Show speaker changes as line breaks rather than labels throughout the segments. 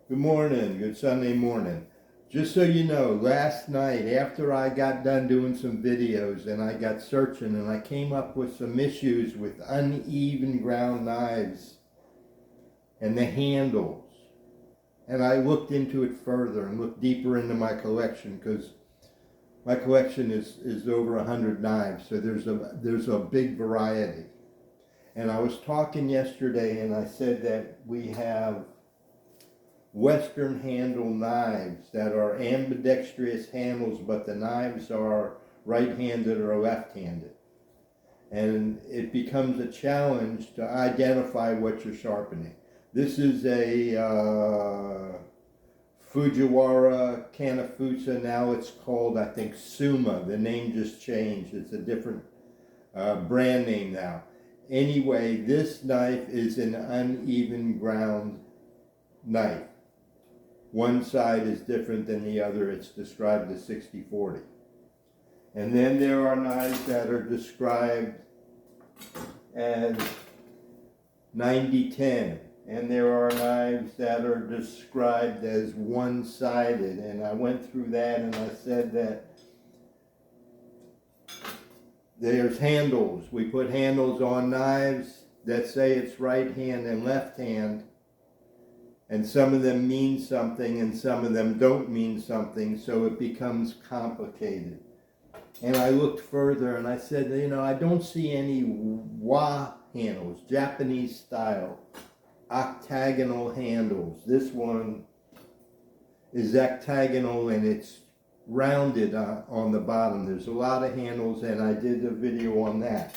Good morning, good Sunday morning. Just so you know, last night after I got done doing some videos and I got searching and I came up with some issues with uneven ground knives and the handles. And I looked into it further and looked deeper into my collection because my collection is over 100 knives, so there's a big variety. And I was talking yesterday and I said that we have Western handle knives that are ambidextrous handles, but the knives are right-handed or left-handed. And it becomes a challenge to identify what you're sharpening. This is a Fujiwara Kanafusa. Now it's called, I think, Suma. The name just changed. It's a different brand name now. Anyway, this knife is an uneven ground knife. One side is different than the other. It's described as 60-40. And then there are knives that are described as 90-10. And there are knives that are described as one-sided. And I went through that and I said that there's handles. We put handles on knives that say it's right hand and left hand. And some of them mean something and some of them don't mean something, so it becomes complicated. And I looked further and I said, you know, I don't see any wa handles, Japanese style, octagonal handles. This one is octagonal and it's rounded on the bottom. There's a lot of handles and I did a video on that.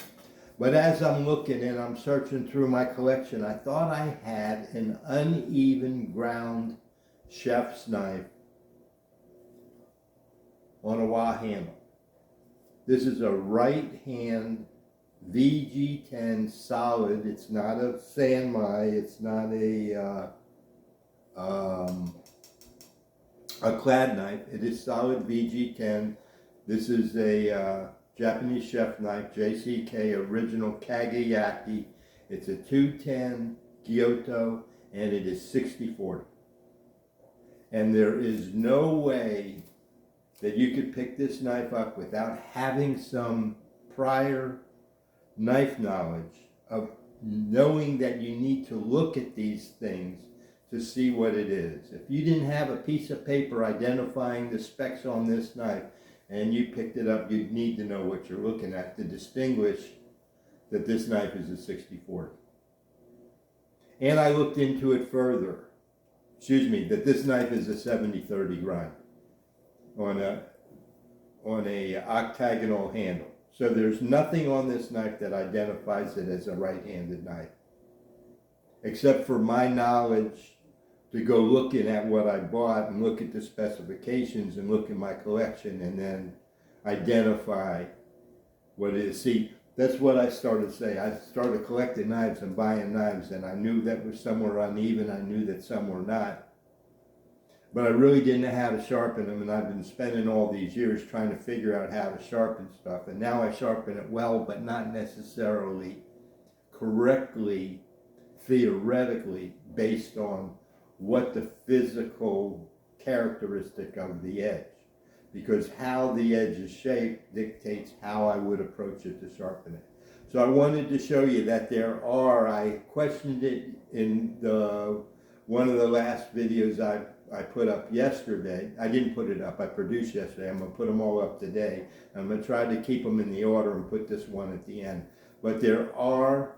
But as I'm looking and I'm searching through my collection, I thought I had an uneven ground chef's knife on a wah handle. This is a right hand VG10 solid. It's not a Sanmai. It's not a clad knife. It is solid VG10. This is a Japanese chef knife, JCK original Kagayaki. It's a 210 Kyoto and it is 60-40. And there is no way that you could pick this knife up without having some prior knife knowledge of knowing that you need to look at these things to see what it is. If you didn't have a piece of paper identifying the specs on this knife, and you picked it up, you'd need to know what you're looking at to distinguish that this knife is a 60-40. And I looked into it further. That this knife is a 70-30 grind on a octagonal handle. So there's nothing on this knife that identifies it as a right-handed knife, except for my knowledge to go looking at what I bought and look at the specifications and look at my collection and then identify what it is. See, that's what I started to say. I started collecting knives and buying knives and I knew that was somewhere uneven. I knew that some were not. But I really didn't know how to sharpen them, and I've been spending all these years trying to figure out how to sharpen stuff. And now I sharpen it well, but not necessarily correctly, theoretically, based on what the physical characteristic of the edge, because how the edge is shaped dictates how I would approach it to sharpen it. So I wanted to show you that I questioned it in one of the last videos I put up yesterday. I didn't put it up, I produced yesterday. I'm gonna put them all up today. I'm gonna try to keep them in the order and put this one at the end. But there are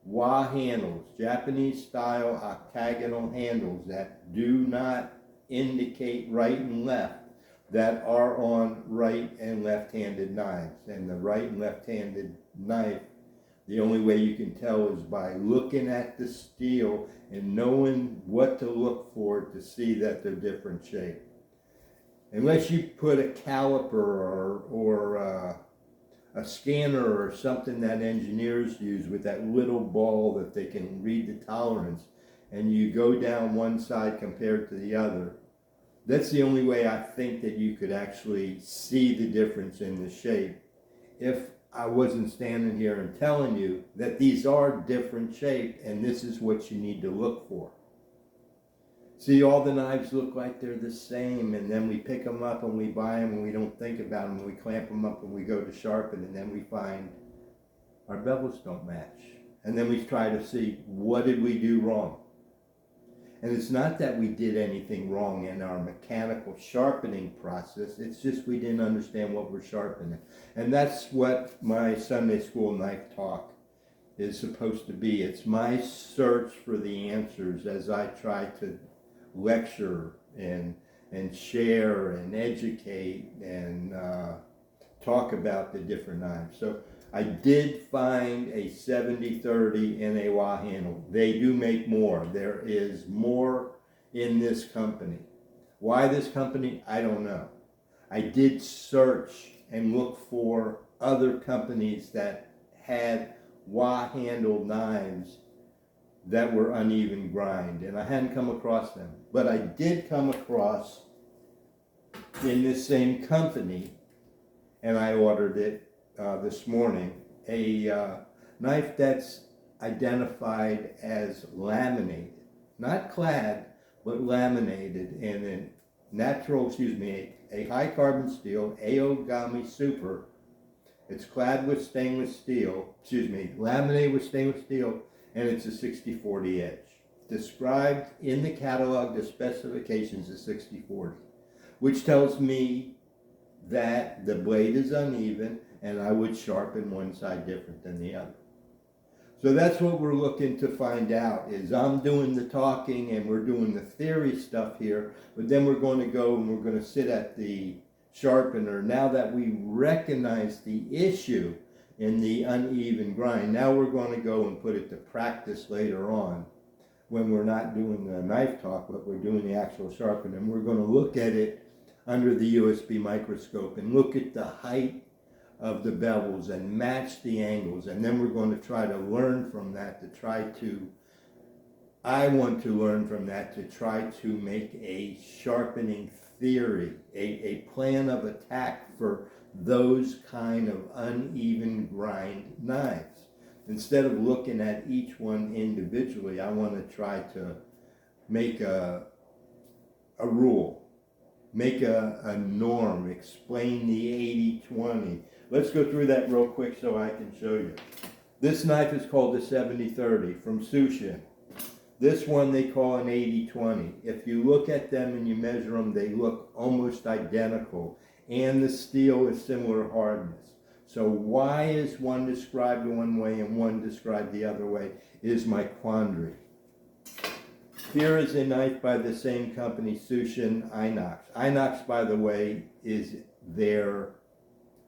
wah handles, Japanese style octagonal handles that do not indicate right and left, that are on right and left-handed knives. And the right and left-handed knife, the only way you can tell is by looking at the steel and knowing what to look for to see that they're different shape. Unless you put a caliper or a scanner or something that engineers use with that little ball that they can read the tolerance, and you go down one side compared to the other, that's the only way I think that you could actually see the difference in the shape. If I wasn't standing here and telling you that these are different shape and this is what you need to look for. See, all the knives look like they're the same, and then we pick them up and we buy them and we don't think about them. We clamp them up and we go to sharpen, and then we find our bevels don't match. And then we try to see, what did we do wrong? And it's not that we did anything wrong in our mechanical sharpening process. It's just we didn't understand what we're sharpening. And that's what my Sunday school knife talk is supposed to be. It's my search for the answers as I try to lecture and share and educate and talk about the different knives. So I did find a 70-30 in a wah handle. They do make more. There is more in this company. Why this company? I don't know. I did search and look for other companies that had wah handle knives that were uneven grind, and I hadn't come across them. But I did come across, in this same company, and I ordered it this morning, a knife that's identified as laminated, not clad, but laminated in a natural, a high carbon steel, Aogami Super. It's clad with stainless steel, laminated with stainless steel, and it's a 60-40 edge. Described in the catalog, the specifications is 60-40, which tells me that the blade is uneven and I would sharpen one side different than the other. So that's what we're looking to find out, is I'm doing the talking and we're doing the theory stuff here, but then we're going to go and we're going to sit at the sharpener. Now that we recognize the issue in the uneven grind, now we're going to go and put it to practice later on when we're not doing the knife talk, but we're doing the actual sharpening. And we're going to look at it under the USB microscope and look at the height of the bevels and match the angles, and then we're going to try to learn from that I want to learn from that to try to make a sharpening theory, a plan of attack for those kind of uneven grind knives. Instead of looking at each one individually, I want to try to make a rule, make a norm, explain the 80-20. Let's go through that real quick so I can show you. This knife is called the 70-30 from Sushin. This one they call an 80-20. If you look at them and you measure them, they look almost identical. And the steel is similar hardness. So why is one described one way and one described the other way is my quandary. Here is a knife by the same company, Sushin Inox. Inox, by the way, is their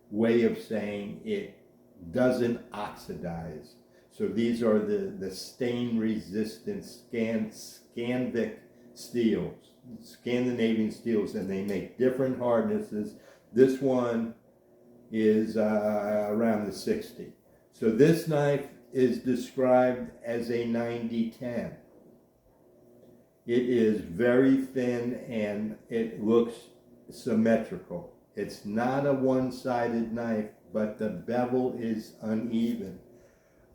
way of saying it doesn't oxidize. So these are the stain-resistant Scanvic steels, Scandinavian steels, and they make different hardnesses. This one is around the 60. So this knife is described as a 90-10. It is very thin and it looks symmetrical. It's not a one-sided knife, but the bevel is uneven.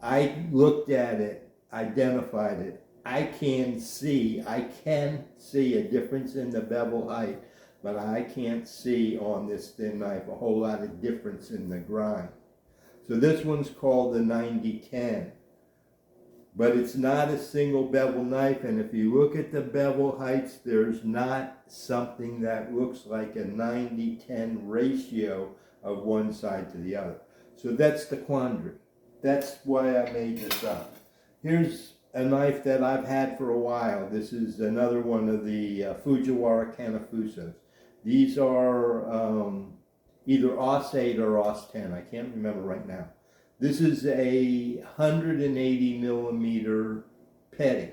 I looked at it, identified it. I can see a difference in the bevel height, but I can't see on this thin knife a whole lot of difference in the grind. So this one's called the 90-10, but it's not a single bevel knife, and if you look at the bevel heights, there's not something that looks like a 90-10 ratio of one side to the other. So that's the quandary. That's why I made this up. Here's a knife that I've had for a while. This is another one of the Fujiwara Kanafusos. These are either AUS 8 or AUS 10. I can't remember right now. This is a 180 millimeter petty.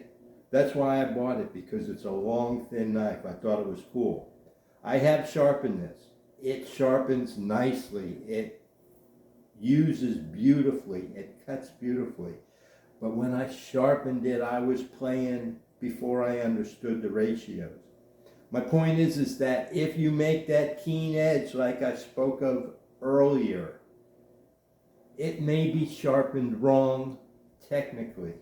That's why I bought it, because it's a long, thin knife. I thought it was cool. I have sharpened this. It sharpens nicely. It uses beautifully. It cuts beautifully. But when I sharpened it, I was playing before I understood the ratios. My point is that if you make that keen edge like I spoke of earlier, it may be sharpened wrong technically.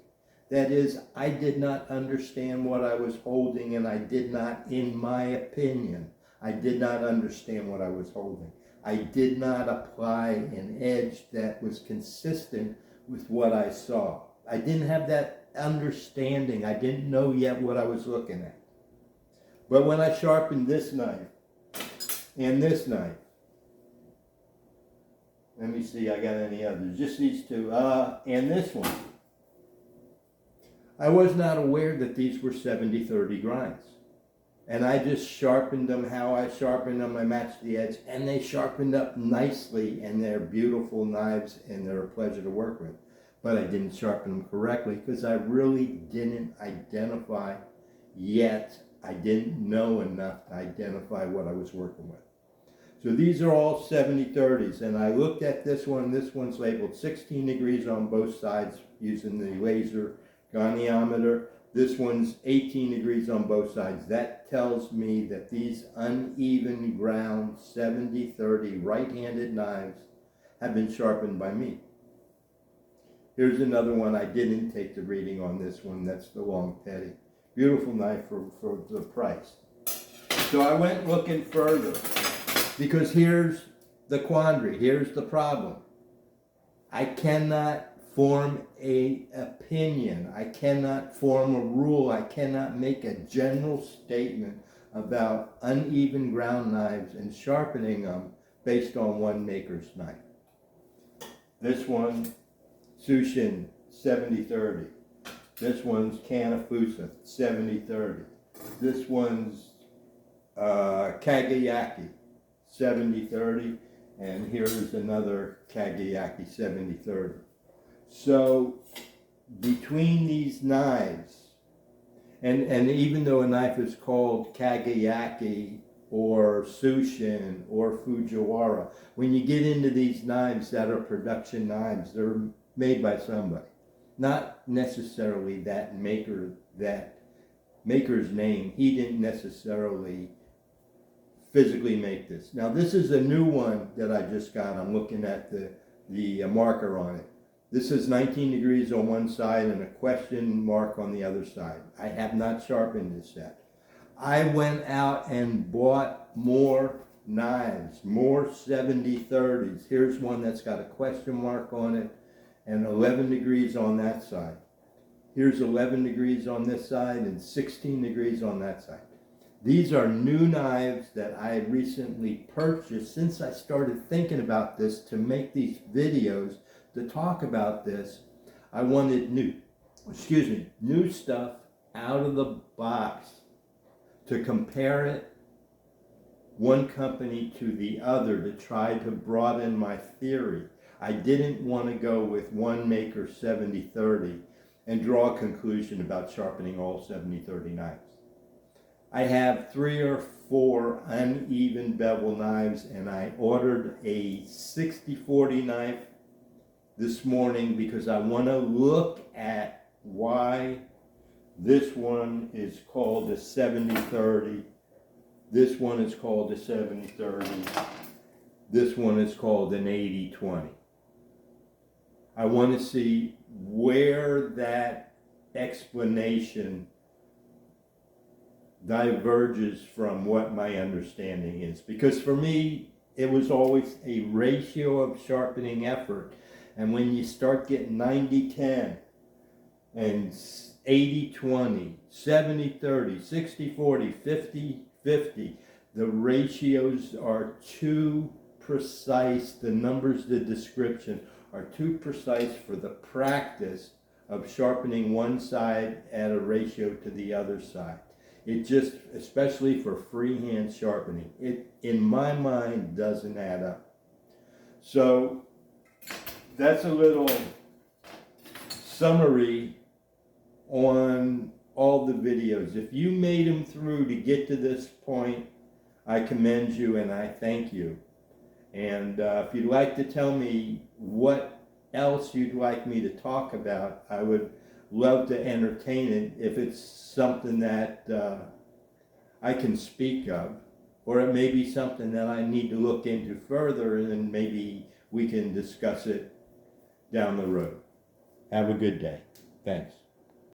That is, I did not understand what I was holding, and I did not, in my opinion, I did not understand what I was holding. I did not apply an edge that was consistent with what I saw. I didn't have that understanding. I didn't know yet what I was looking at. But when I sharpened this knife and this knife, let me see, I got any others, just these two, and this one. I was not aware that these were 70-30 grinds. And I just sharpened them how I sharpened them. I matched the edge, and they sharpened up nicely, and they're beautiful knives, and they're a pleasure to work with. But I didn't sharpen them correctly because I really didn't identify yet. I didn't know enough to identify what I was working with. So these are all 70-30s, and I looked at this one. This one's labeled 16 degrees on both sides using the laser goniometer. This one's 18 degrees on both sides. That tells me that these uneven ground 70-30 right-handed knives have been sharpened by me. Here's another one. I didn't take the reading on this one. That's the Long Teddy. Beautiful knife for the price. So I went looking further because here's the quandary. Here's the problem. I cannot form an opinion. I cannot form a rule. I cannot make a general statement about uneven ground knives and sharpening them based on one maker's knife. This one, Sushin, 70-30. This one's Kanafusa, 70-30. This one's Kagayaki, 70-30. And here's another Kagayaki, 70-30. So between these knives, and even though a knife is called Kagayaki or Sushin or Fujiwara, when you get into these knives that are production knives, they're made by somebody. Not necessarily that maker's name. He didn't necessarily physically make this. Now this is a new one that I just got. I'm looking at the marker on it. This is 19 degrees on one side and a question mark on the other side. I have not sharpened this yet. I went out and bought more knives, more 70-30s. Here's one that's got a question mark on it and 11 degrees on that side. Here's 11 degrees on this side and 16 degrees on that side. These are new knives that I recently purchased since I started thinking about this to make these videos to talk about this. I wanted new stuff out of the box to compare it one company to the other to try to broaden my theory. I didn't want to go with one maker 70-30 and draw a conclusion about sharpening all 70-30 knives. I have 3 or 4 uneven bevel knives, and I ordered a 60-40 knife this morning because I want to look at why this one is called a 70-30, this one is called a 70-30, this one is called an 80-20. I want to see where that explanation diverges from what my understanding is. Because for me, it was always a ratio of sharpening effort. And when you start getting 90-10 and 80-20, 70-30, 60-40, 50-50, the ratios are too precise. The numbers, the description are too precise for the practice of sharpening one side at a ratio to the other side. It just, especially for freehand sharpening, it, in my mind, doesn't add up. So that's a little summary on all the videos. If you made them through to get to this point, I commend you and I thank you. And if you'd like to tell me what else you'd like me to talk about, I would love to entertain it if it's something that I can speak of, or it may be something that I need to look into further, and maybe we can discuss it down the road. Have a good day. Thanks.